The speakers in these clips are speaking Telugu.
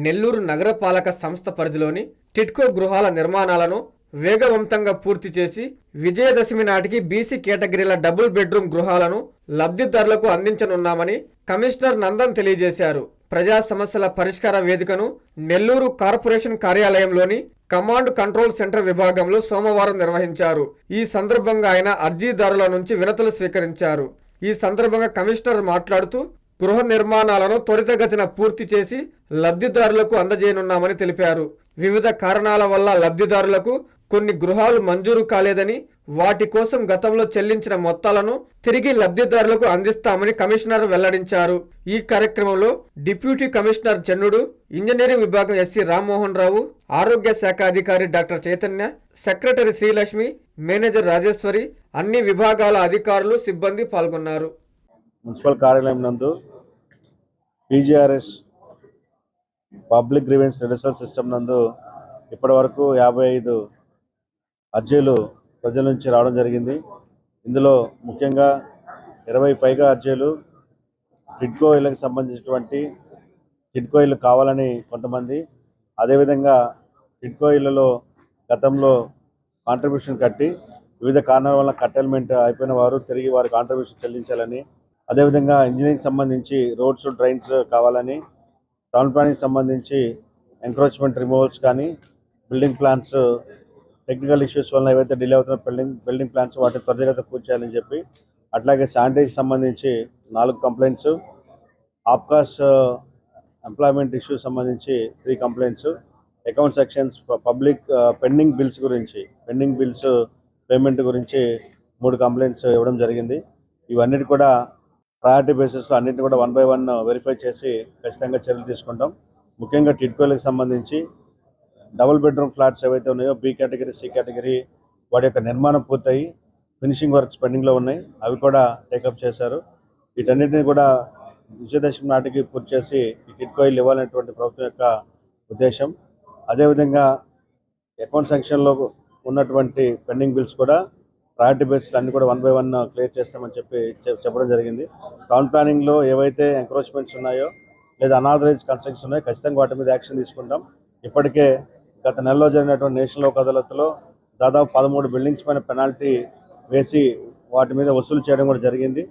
నెల్లూరు నగరపాలక సంస్థ పరిధిలోని టిడ్కో గృహాల నిర్మాణాలను వేగవంతంగా పూర్తి చేసి విజయదశమి నాటికి బీసీ కేటగిరీల డబుల్ బెడ్రూమ్ గృహాలను లబ్ధిదారులకు అందించనున్నామని కమిషనర్ నందన్ తెలియజేశారు. ప్రజా సమస్యల పరిష్కార వేదికను నెల్లూరు కార్పొరేషన్ కార్యాలయంలోని కమాండ్ కంట్రోల్ సెంటర్ విభాగంలో సోమవారం నిర్వహించారు. ఈ సందర్భంగా ఆయన అర్జీదారుల నుంచి వినతులు స్వీకరించారు. ఈ సందర్భంగా కమిషనర్ మాట్లాడుతూ గృహ నిర్మాణాలను త్వరితగతిన పూర్తి చేసి లబ్ధిదారులకు అందజేయనున్నామని తెలిపారు. వివిధ కారణాల వల్ల లబ్ధిదారులకు కొన్ని గృహాలు మంజూరు కాలేదని, వాటి కోసం గతంలో చెల్లించిన మొత్తాలను తిరిగి లబ్ధిదారులకు అందిస్తామని కమిషనర్ వెల్లడించారు. ఈ కార్యక్రమంలో డిప్యూటీ కమిషనర్ చెన్నుడు, ఇంజనీరింగ్ విభాగం ఎస్సీ రామ్మోహన్ రావు, ఆరోగ్య శాఖ అధికారి doctor Chaitanya, secretary Srilakshmi, manager Rajeshwari, అన్ని విభాగాల అధికారులు, సిబ్బంది పాల్గొన్నారు. మున్సిపల్ కార్యాలయం నందు పీజీఆర్ఎస్ పబ్లిక్ గ్రీవెన్స్ రిడర్సల్ సిస్టమ్ నందు ఇప్పటి వరకు 55 అర్జీలు ప్రజల నుంచి రావడం జరిగింది. ఇందులో ముఖ్యంగా 20 పైగా అర్జీలు టిడ్కో ఇళ్ళకి సంబంధించినటువంటి టిడ్కో ఇళ్ళు కావాలని కొంతమంది, అదేవిధంగా టిడ్కో ఇళ్లలో గతంలో కాంట్రిబ్యూషన్ కట్టి వివిధ కారణాల వల్ల కట్టెల్మెంట్ అయిపోయిన వారు తిరిగి వారి కాంట్రిబ్యూషన్ చెల్లించాలని, అదేవిధంగా ఇంజనీరింగ్ సంబంధించి రోడ్స్ డ్రైన్స్ కావాలని, టౌన్ ప్లానింగ్ సంబంధించి ఎంక్రోచ్మెంట్ రిమూవల్స్ కానీ, బిల్డింగ్ ప్లాన్స్ టెక్నికల్ ఇష్యూస్ వల్ల ఏవైతే డిలే అవుతున్న బిల్డింగ్ ప్లాన్స్ వాటిని త్వరితగతిన పూర్తి చేయాలని చెప్పి, అట్లాగే శానిటైజ్ సంబంధించి 4 కంప్లైంట్స్, ఆప్కాస్ ఎంప్లాయ్మెంట్ ఇష్యూస్ సంబంధించి 3 complaints, account sections public pending bills payment గురించి 3 కంప్లైంట్స్ ఇవ్వడం జరిగింది. ఇవన్నిటి కూడా ప్రయారిటీ బేసిస్లో అన్నింటినీ కూడా 1 by 1 వెరిఫై చేసి ఖచ్చితంగా చర్యలు తీసుకుంటాం. ముఖ్యంగా టిడ్కోలకు సంబంధించి డబుల్ బెడ్రూమ్ ఫ్లాట్స్ ఏవైతే ఉన్నాయో బి కేటగిరీ, సి కేటగిరీ వాటి యొక్క నిర్మాణం పూర్తయి ఫినిషింగ్ వర్క్స్ పెండింగ్లో ఉన్నాయి, అవి కూడా టేకప్ చేశారు. వీటన్నిటిని కూడా విజయదశమి నాటికి పూర్తి చేసి ఈ టిడ్కో ఇల్లు ఇవ్వాలనేటువంటి ప్రభుత్వం యొక్క ఉద్దేశం. అదేవిధంగా అకౌంట్ సెక్షన్లో ఉన్నటువంటి పెండింగ్ బిల్స్ కూడా ప్రయారిటీ బేస్లో అన్ని కూడా 1 by 1 క్లియర్ చేస్తామని చెప్పడం జరిగింది. టౌన్ ప్లానింగ్లో ఏవైతే ఎంక్రోచ్మెంట్స్ ఉన్నాయో లేదా అనాథరైజ్ కన్స్ట్రక్షన్స్ ఉన్నాయో ఖచ్చితంగా వాటి మీద యాక్షన్ తీసుకుంటాం. ఇప్పటికే గత నెలలో జరిగినటువంటి నేషనల్ లోక్ అదాలత్లో దాదాపు 13 బిల్డింగ్స్ పైన పెనాల్టీ వేసి వాటి మీద వసూలు చేయడం కూడా జరిగింది.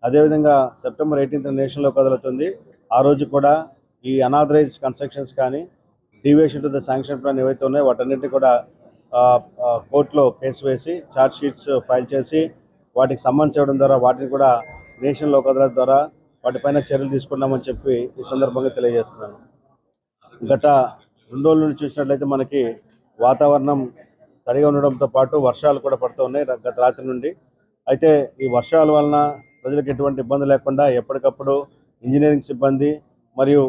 అదేవిధంగా September 18th national Lok Adalat ఉంది. ఆ రోజు కూడా ఈ అనాథరైజ్ కన్స్ట్రక్షన్స్ కానీ, deviation to the sanction plan ఏవైతే ఉన్నాయో వాటన్నింటినీ కూడా కోర్టులో కేసు వేసి ఛార్జ్ షీట్స్ ఫైల్ చేసి వాటికి సమ్మన్స్ ఇవ్వడం ద్వారా వాటిని కూడా నేషనల్ లోక్ అదాలత్ ద్వారా వాటిపైన చర్యలు తీసుకున్నామని చెప్పి ఈ సందర్భంగా తెలియజేస్తున్నాను. గత 2 రోజుల నుంచి చూసినట్లయితే మనకి వాతావరణం తడిగా ఉండడంతో పాటు వర్షాలు కూడా పడుతూ ఉన్నాయి గత రాత్రి నుండి. అయితే ఈ వర్షాల వలన ప్రజలకు ఎటువంటి ఇబ్బంది లేకుండా ఎప్పటికప్పుడు ఇంజనీరింగ్ సిబ్బంది మరియు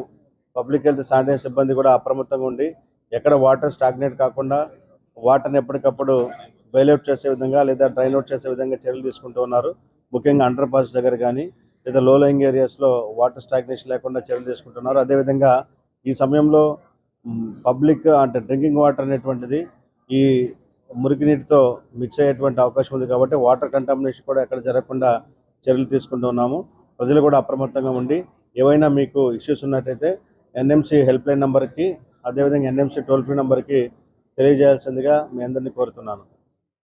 పబ్లిక్ హెల్త్ శానిటరీ సిబ్బంది కూడా అప్రమత్తంగా ఉండి ఎక్కడ వాటర్ స్టాగ్నేట్ కాకుండా వాటర్ని ఎప్పటికప్పుడు బైల్అవుట్ చేసే విధంగా లేదా డ్రైన్ అవుట్ చేసే విధంగా చర్యలు తీసుకుంటూ ఉన్నారు. ముఖ్యంగా అండర్ పాస్ దగ్గర కానీ లేదా లో లయింగ్ ఏరియాస్లో వాటర్ స్టాగ్నేషన్ లేకుండా చర్యలు తీసుకుంటున్నారు. అదేవిధంగా ఈ సమయంలో పబ్లిక్ అంటే డ్రింకింగ్ వాటర్ అనేటువంటిది ఈ మురికి నీటితో మిక్స్ అయ్యేటువంటి అవకాశం ఉంది కాబట్టి వాటర్ కంటామినేషన్ కూడా ఎక్కడ జరగకుండా చర్యలు తీసుకుంటున్నాము. ప్రజలు కూడా అప్రమత్తంగా ఉండి ఏవైనా మీకు ఇష్యూస్ ఉన్నట్టయితే ఎన్ఎంసీ హెల్ప్ లైన్ నెంబర్కి, అదేవిధంగా ఎన్ఎంసీ టోల్ ఫ్రీ నెంబర్కి తెలియజేయాల్సిందిగా మీ అందరినీ కోరుతున్నాను.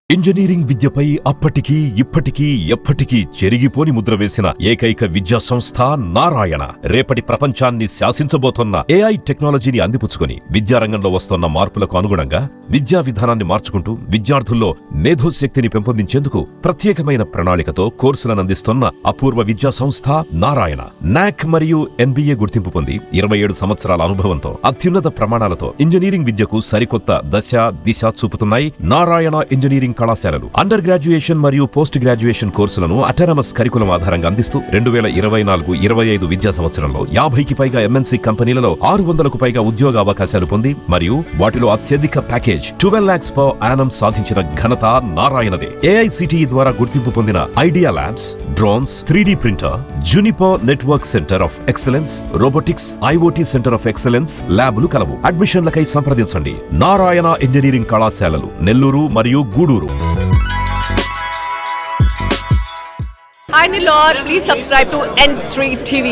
ఇంజనీరింగ్ విద్యపై అప్పటికీ ఇప్పటికీ ఎప్పటికీ చెరిగిపోని ముద్ర వేసిన ఏకైక విద్యా సంస్థ నారాయణ. రేపటి ప్రపంచాన్ని శాసించబోతోన్న ఏఐ టెక్నాలజీని అందిపుచ్చుకుని విద్యారంగంలో వస్తున్న మార్పులకు అనుగుణంగా విద్యా విధానాన్ని మార్చుకుంటూ విద్యార్థుల్లో మేధోశక్తిని పెంపొందించేందుకు ప్రత్యేకమైన ప్రణాళికతో కోర్సులను అందిస్తున్న అపూర్వ విద్యా సంస్థ నారాయణ. నాక్ మరియు NBA గుర్తింపు పొంది 27 సంవత్సరాల అనుభవంతో అత్యున్నత ప్రమాణాలతో ఇంజనీరింగ్ విద్యకు సరికొత్త దశ దిశ చూపుతున్నాయి నారాయణ ఇంజనీరింగ్ కళాశాలలు. అండర్ గ్రాడ్యుయేషన్ మరియు పోస్ట్ గ్రాడ్యుయేషన్ కోర్సులను అటానమస్ కరికులం ఆధారంగా అందిస్తూ 2024-25 విద్యా సంవత్సరంలో 50కి పైగా MNC కంపెనీలలో 600కు పైగా ఉద్యోగ అవకాశాలు పొంది మరియు వాటిలో అత్యధిక ప్యాకేజ్ 12 lakhs per annum సాధించిన ఘనత నారాయణదే. AICTE ద్వారా గుర్తింపు పొందిన idea labs, drones, 3D printer, Juniper network centre of excellence, robotics, IoT centre of excellence ల్యాబులు కలవు. అడ్మిషన్లకై సంప్రదించండి. నారాయణ ఇంజనీరింగ్ కళాశాలలు, నెల్లూరు మరియు Gudur. Hi Nilor, please subscribe to N3 TV.